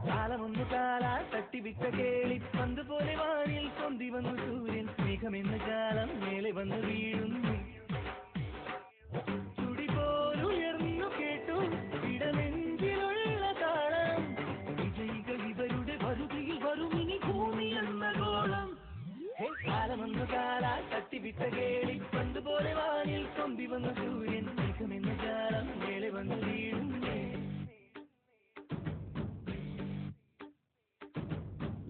കാലമൊന്നു കാലാ തട്ടിവിട്ട കേളി പന്ത് പോലെ വാനിൽ പൊന്തി വന്നു സൂര്യൻ മേഘമെന്ന കാലം മേലെ വന്നു വീഴുന്നു ചുടി പോലുയർന്നു കേട്ടു ഇടനെഞ്ചിലുള്ള താളം വിജയികൾ ഇവരുടെ വരുതിയിൽ വരുമിനി ഭൂമി എന്ന ഗോളം കാലമൊന്നു കാലാ തട്ടിവിട്ട കേളി പന്ത് പോലെ വാനിൽ പൊന്തി വന്നു സൂര്യൻ മേഘമെന്ന കാലം മേലെ വന്നു വീഴുന്നു.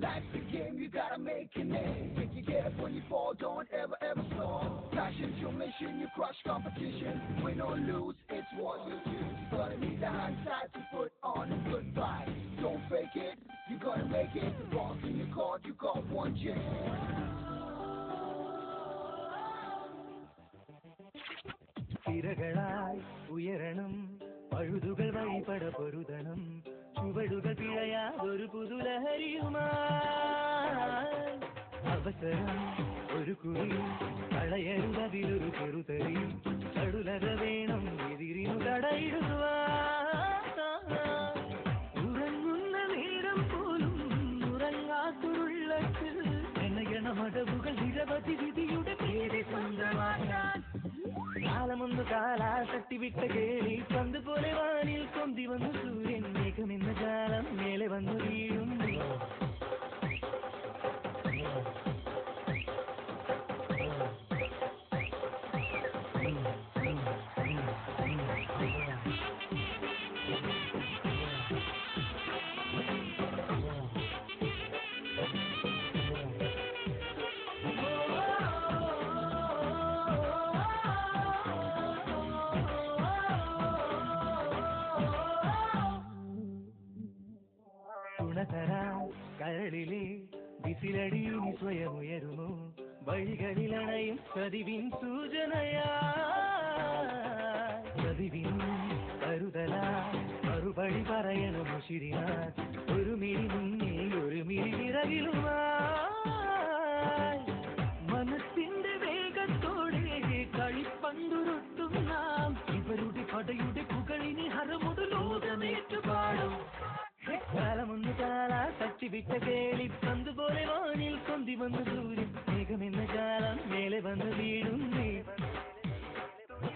Life's a game, you gotta make your name. Take your care when you fall, don't ever stop. Passion's your mission, you crush competition. Win or lose, it's what you choose. You gotta need the hindsight to put on a good fight. Don't fake it, you gotta make it. The ball's in your court, you got one chance. തിരകളായി ഉയരണം പഴുതുകൾ വഴിപട പൊരുതണം ചുവടുകൾ പിഴയാതൊരു പുതുലഹരിയുമായി അവസരം ഒരു കുറി കളയരുതതിലൊരു ചെറുതറി കടുലത വേണം എതിരിനു തടയിടുവാൻ ഉറങ്ങുന്ന നേരം പോലും ഉറങ്ങാത്തുള്ളത്തിൽ എണ്ണയണമടവുകൾ നിരവധി വിധിയുടെ പേര് സ്വന്തമാക്കാൻ കാലമൊന്നു കാലാ തട്ടിവിട്ട കേളി പന്ത് പോലെ വാനിൽ പൊന്തി വന്നു സൂര്യൻ മേഘമെന്ന കാലം മേലെ വന്നു വീഴുന്നു. കരളിലെ വിസിലടിയിനി സ്വയമുയരുമോ വഴികളിലണയും പതിവിൻ സൂചനയാ പതിവിൻ കരുതല മറുപടി പറയണം ശിരിന ഒരു മിഴി മുന്നിൽ ഒരു മിഴി വിറകിലുമായി മനസ്സിന്റെ വേഗത്തോടെ കളിപ്പന്തുരുട്ടും നാം ഇവരുടെ പടയുടെ പുകളിനി ഹരമൊരു ലോകമേറ്റുപാടും കാലമൊന്നു കാലാ തട്ടിവിട്ട കേളി പന്ത് പോലെ വാനിൽ പൊന്തി വന്നു സൂര്യൻ മേഘമെന്ന കാലം മേലെ വന്നു വീഴുന്നേ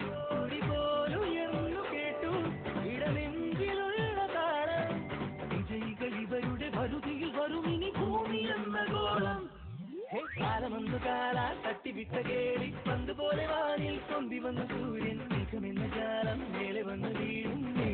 തുടി പോലുയർന്നു കേട്ടു ഇടനെഞ്ചിലുള്ള താളം വിജയികൾ ഇവരുടെ വരുതിയിൽ വരുമിനി ഭൂമി എന്ന ഗോളം കാലമൊന്നു കാലാ തട്ടിവിട്ട കേളി പന്ത് പോലെ വാനിൽ പൊന്തി വന്നു സൂര്യൻ മേഘമെന്ന കാലം മേലെ വന്നു വീഴുന്നേ.